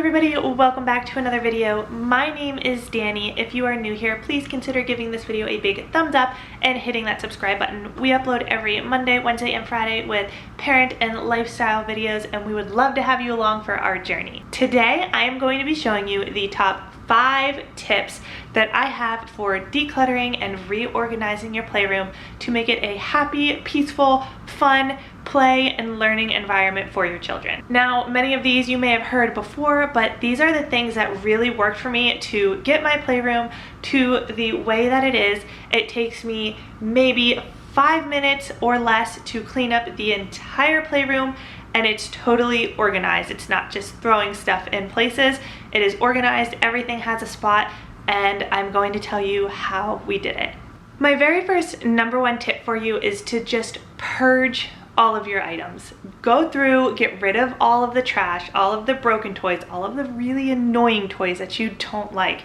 everybody, welcome back to another video. My name is Danny. If you are new here, please consider giving this video a big thumbs up and hitting that subscribe button. We upload every Monday, Wednesday, and Friday with parent and lifestyle videos, and we would love to have you along for our journey. Today, I am going to be showing you the top 5 tips that I have for decluttering and reorganizing your playroom to make it a happy, peaceful, fun, play and learning environment for your children. Now, many of these you may have heard before, but these are the things that really worked for me to get my playroom to the way that it is. It takes me maybe 5 minutes or less to clean up the entire playroom, and it's totally organized. It's not just throwing stuff in places. It is organized, everything has a spot, and I'm going to tell you how we did it. My very first number 1 tip for you is to just purge all of your items. Go through, get rid of all of the trash, all of the broken toys, all of the really annoying toys that you don't like.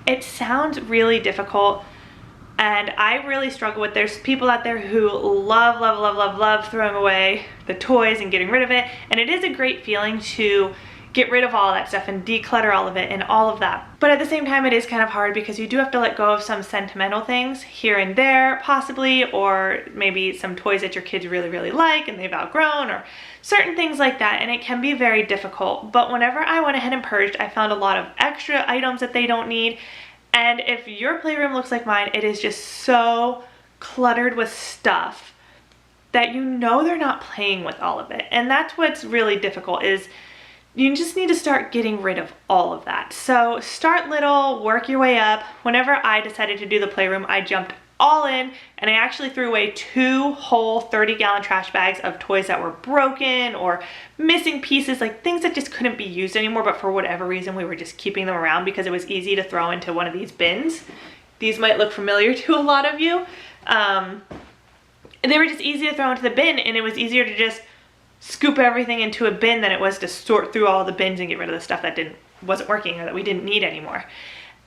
It sounds really difficult, and I really struggle with. There's people out there who love throwing away the toys and getting rid of it, and it is a great feeling to get rid of all that stuff and declutter all of it and all of that. But at the same time, it is kind of hard because you do have to let go of some sentimental things here and there, possibly, or maybe some toys that your kids really like and they've outgrown, or certain things like that, and it can be very difficult. But whenever I went ahead and purged, I found a lot of extra items that they don't need. And if your playroom looks like mine, it is just so cluttered with stuff that you know they're not playing with all of it. And that's what's really difficult, is you just need to start getting rid of all of that. So start little, work your way up. Whenever I decided to do the playroom, I jumped all in, and I actually threw away 2 whole 30-gallon trash bags of toys that were broken or missing pieces, like things that just couldn't be used anymore, but for whatever reason we were just keeping them around because it was easy to throw into one of these bins. These might look familiar to a lot of you. They were just easy to throw into the bin, and it was easier to just scoop everything into a bin than it was to sort through all the bins and get rid of the stuff that wasn't working or that we didn't need anymore.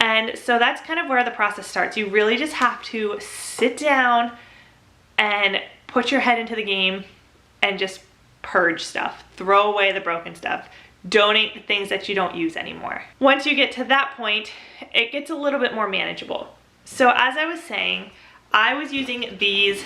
And so that's kind of where the process starts. You really just have to sit down and put your head into the game and just purge stuff. Throw away the broken stuff. Donate the things that you don't use anymore. Once you get to that point, it gets a little bit more manageable. So as I was saying, I was using these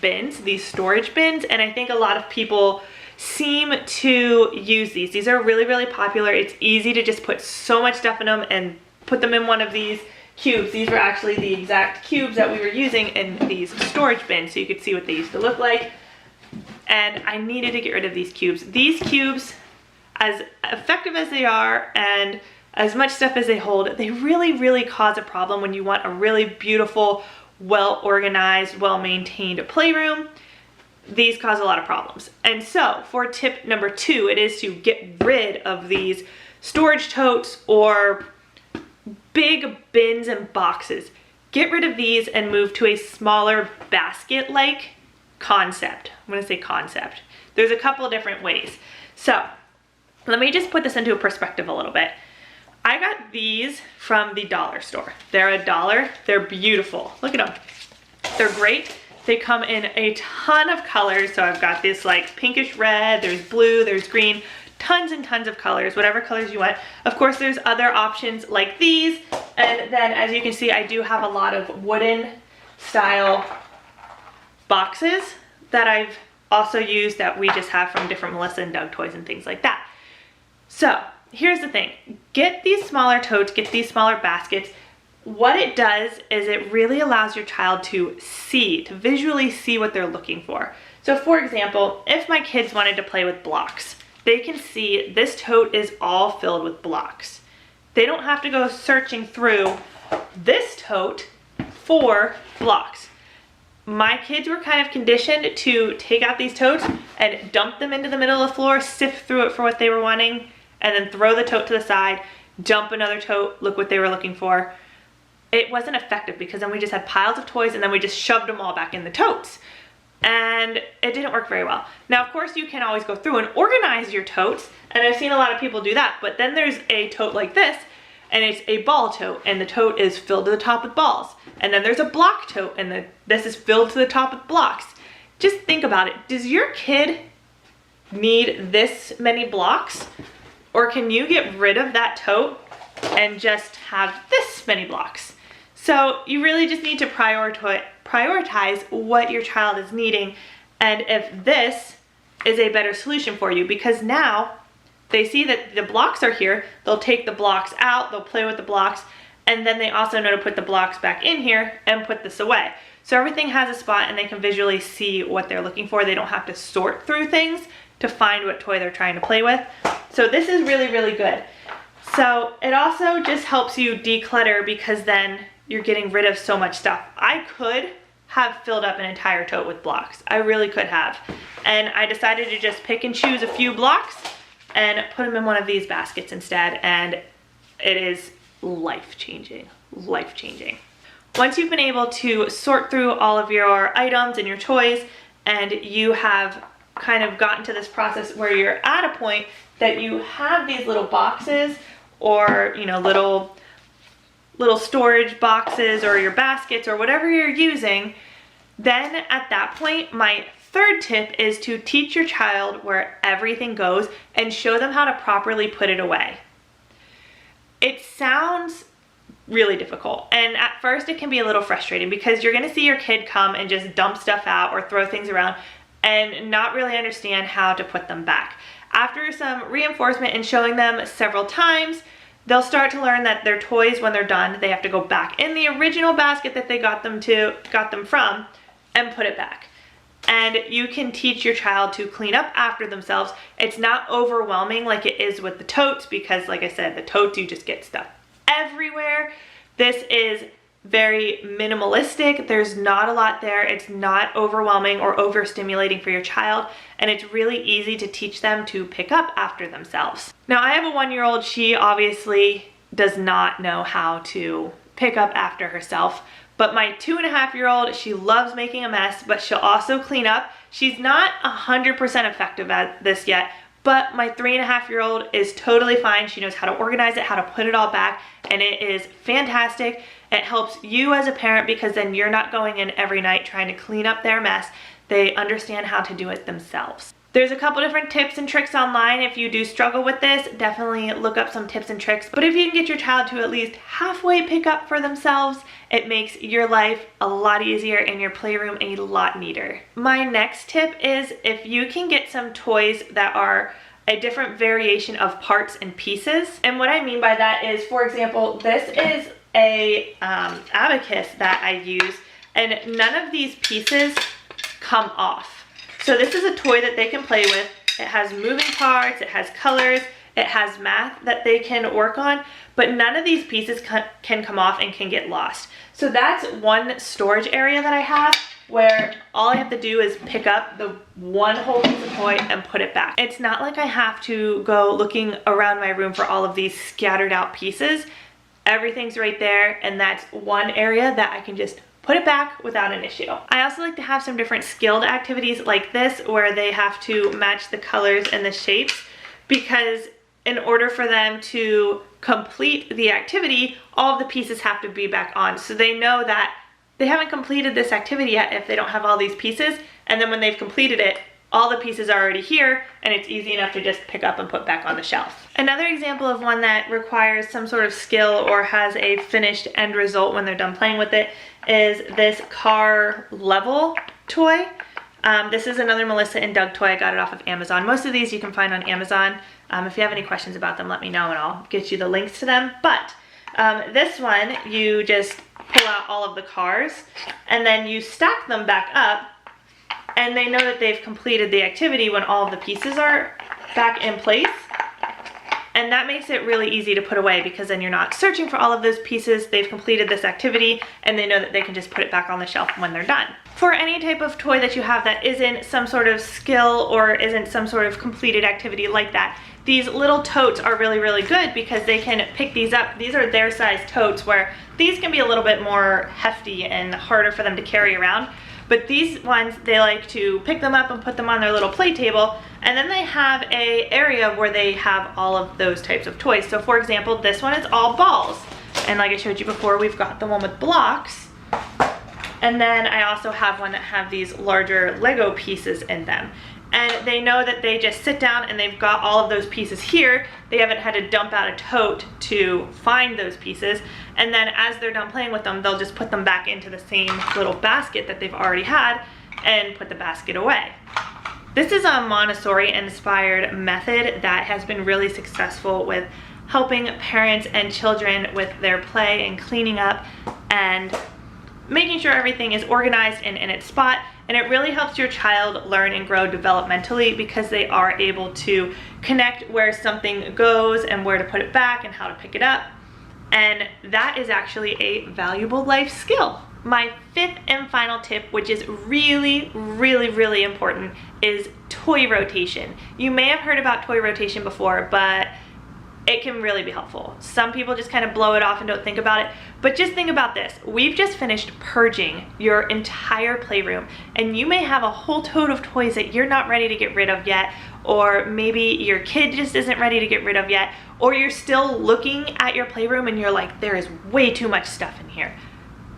bins, these storage bins, and I think a lot of people seem to use these. These are really popular. It's easy to just put so much stuff in them and put them in one of these cubes. These were actually the exact cubes that we were using in these storage bins, so you could see what they used to look like. And I needed to get rid of these cubes. These cubes, as effective as they are and as much stuff as they hold, they really cause a problem when you want a really beautiful, well-organized, well-maintained playroom. These cause a lot of problems. And so for tip number 2, it is to get rid of these storage totes or big bins and boxes. Get rid of these and move to a smaller basket-like concept. I'm gonna say concept. There's a couple of different ways. So let me just put this into a perspective a little bit. I got these from the dollar store. They're $1. They're beautiful. Look at them. They're great. They come in a ton of colors. So I've got this like pinkish red, there's blue, there's green, tons and tons of colors, whatever colors you want. Of course, there's other options like these. And then as you can see, I do have a lot of wooden style boxes that I've also used that we just have from different Melissa and Doug toys and things like that. So here's the thing, get these smaller totes, get these smaller baskets. What it does is it really allows your child to visually see what they're looking for. So for example, if my kids wanted to play with blocks, they can see this tote is all filled with blocks. They don't have to go searching through this tote for blocks. My kids were kind of conditioned to take out these totes and dump them into the middle of the floor, sift through it for what they were wanting, and then throw the tote to the side, dump another tote, look what they were looking for. It wasn't effective because then we just had piles of toys and then we just shoved them all back in the totes. And it didn't work very well. Now, of course, you can always go through and organize your totes, and I've seen a lot of people do that, but then there's a tote like this, and it's a ball tote, and the tote is filled to the top with balls. And then there's a block tote, and this is filled to the top with blocks. Just think about it. Does your kid need this many blocks? Or can you get rid of that tote and just have this many blocks? So you really just need to prioritize what your child is needing, and if this is a better solution for you, because now they see that the blocks are here, they'll take the blocks out, they'll play with the blocks, and then they also know to put the blocks back in here and put this away. So everything has a spot and they can visually see what they're looking for. They don't have to sort through things to find what toy they're trying to play with. So this is really, really good. So it also just helps you declutter, because then you're getting rid of so much stuff. I could have filled up an entire tote with blocks. I really could have. And I decided to just pick and choose a few blocks and put them in one of these baskets instead. And it is life-changing, life-changing. Once you've been able to sort through all of your items and your toys, and you have kind of gotten to this process where you're at a point that you have these little boxes, or little storage boxes, or your baskets, or whatever you're using, then at that point, my third tip is to teach your child where everything goes and show them how to properly put it away. It sounds really difficult, and at first it can be a little frustrating, because you're gonna see your kid come and just dump stuff out or throw things around and not really understand how to put them back. After some reinforcement and showing them several times, they'll start to learn that their toys, when they're done, they have to go back in the original basket that they got them from and put it back. And you can teach your child to clean up after themselves. It's not overwhelming like it is with the totes, because like I said, the totes, you just get stuff everywhere. This is very minimalistic. There's not a lot there. It's not overwhelming or overstimulating for your child, and it's really easy to teach them to pick up after themselves. Now, I have a 1-year-old. She obviously does not know how to pick up after herself, but my 2.5-year-old, she loves making a mess, but she'll also clean up. She's not 100% effective at this yet, but my 3.5-year-old is totally fine. She knows how to organize it, how to put it all back, and it is fantastic. It helps you as a parent, because then you're not going in every night trying to clean up their mess. They understand how to do it themselves. There's a couple different tips and tricks online. If you do struggle with this, definitely look up some tips and tricks. But if you can get your child to at least halfway pick up for themselves, it makes your life a lot easier and your playroom a lot neater. My next tip is, if you can get some toys that are a different variation of parts and pieces. And what I mean by that is, for example, this is a abacus that I use, and none of these pieces come off. So this is a toy that they can play with. It has moving parts, it has colors, it has math that they can work on, but none of these pieces can come off and can get lost. So that's one storage area that I have, where all I have to do is pick up the one whole piece of toy and put it back. It's not like I have to go looking around my room for all of these scattered out pieces. Everything's right there, and that's one area that I can just put it back without an issue. I also like to have some different skilled activities like this, where they have to match the colors and the shapes, because in order for them to complete the activity, all of the pieces have to be back on. So they know that they haven't completed this activity yet if they don't have all these pieces, and then when they've completed it, all the pieces are already here, and it's easy enough to just pick up and put back on the shelf. Another example of one that requires some sort of skill or has a finished end result when they're done playing with it is this car level toy. This is another Melissa and Doug toy. I got it off of Amazon. Most of these you can find on Amazon. If you have any questions about them, let me know and I'll get you the links to them. But this one, you just pull out all of the cars and then you stack them back up, and they know that they've completed the activity when all of the pieces are back in place. And that makes it really easy to put away, because then you're not searching for all of those pieces. They've completed this activity and they know that they can just put it back on the shelf when they're done. For any type of toy that you have that isn't some sort of skill or isn't some sort of completed activity like that, these little totes are really, really good, because they can pick these up. These are their size totes, where these can be a little bit more hefty and harder for them to carry around. But these ones, they like to pick them up and put them on their little play table, and then they have a area where they have all of those types of toys. So for example, this one is all balls. And like I showed you before, we've got the one with blocks. And then I also have one that have these larger Lego pieces in them. and they know that they just sit down and they've got all of those pieces here. They haven't had to dump out a tote to find those pieces, and then as they're done playing with them, they'll just put them back into the same little basket that they've already had and put the basket away. This is a Montessori inspired method that has been really successful with helping parents and children with their play and cleaning up and making sure everything is organized and in its spot. And it really helps your child learn and grow developmentally because they are able to connect where something goes and where to put it back and how to pick it up. And that is actually a valuable life skill. My fifth and final tip, which is really, really, really important, is toy rotation. You may have heard about toy rotation before, but it can really be helpful. Some people just kind of blow it off and don't think about it, but just think about this. We've just finished purging your entire playroom, and you may have a whole tote of toys that you're not ready to get rid of yet, or maybe your kid just isn't ready to get rid of yet, or you're still looking at your playroom and you're like, there is way too much stuff in here.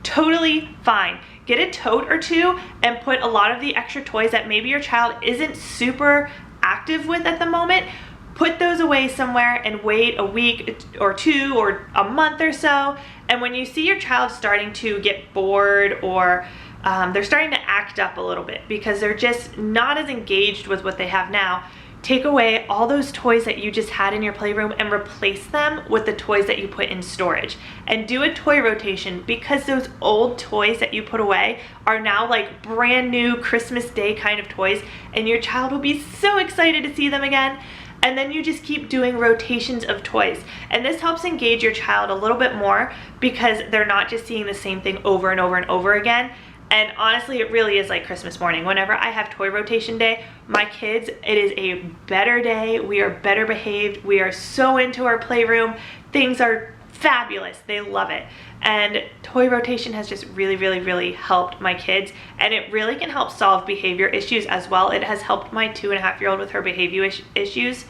Totally fine. Get a tote or two and put a lot of the extra toys that maybe your child isn't super active with at the moment. Put those away somewhere and wait a week or two or a month or so. And when you see your child starting to get bored or they're starting to act up a little bit because they're just not as engaged with what they have now, take away all those toys that you just had in your playroom and replace them with the toys that you put in storage. And do a toy rotation, because those old toys that you put away are now like brand new Christmas Day kind of toys, and your child will be so excited to see them again. And then you just keep doing rotations of toys. And this helps engage your child a little bit more because they're not just seeing the same thing over and over and over again. And honestly, it really is like Christmas morning. Whenever I have toy rotation day, my kids, it is a better day. We are better behaved. We are so into our playroom. Things are fabulous. They love it. And toy rotation has just really, really, really helped my kids. And it really can help solve behavior issues as well. It has helped my 2.5-year-old with her behavior issues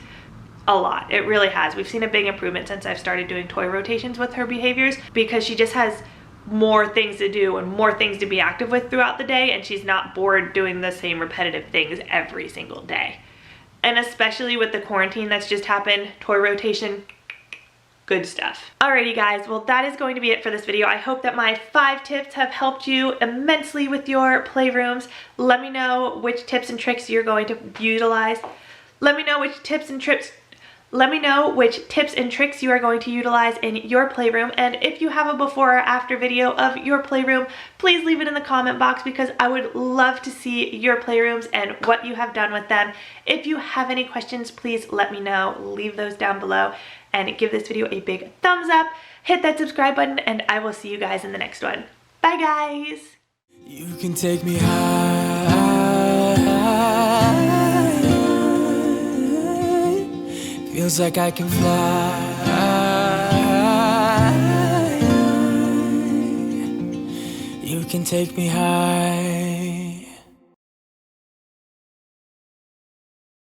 a lot. It really has. We've seen a big improvement since I've started doing toy rotations with her behaviors, because she just has more things to do and more things to be active with throughout the day, and she's not bored doing the same repetitive things every single day. And especially with the quarantine that's just happened, toy rotation, good stuff. Alrighty guys, well that is going to be it for this video. I hope that my 5 tips have helped you immensely with your playrooms. Let me know which tips and tricks you're going to utilize. Let me know which tips and tricks you are going to utilize in your playroom, and if you have a before or after video of your playroom, please leave it in the comment box because I would love to see your playrooms and what you have done with them. If you have any questions, please let me know. Leave those down below and give this video a big thumbs up. Hit that subscribe button, and I will see you guys in the next one. Bye guys! You can take me high. Feels like I can fly. You can take me high.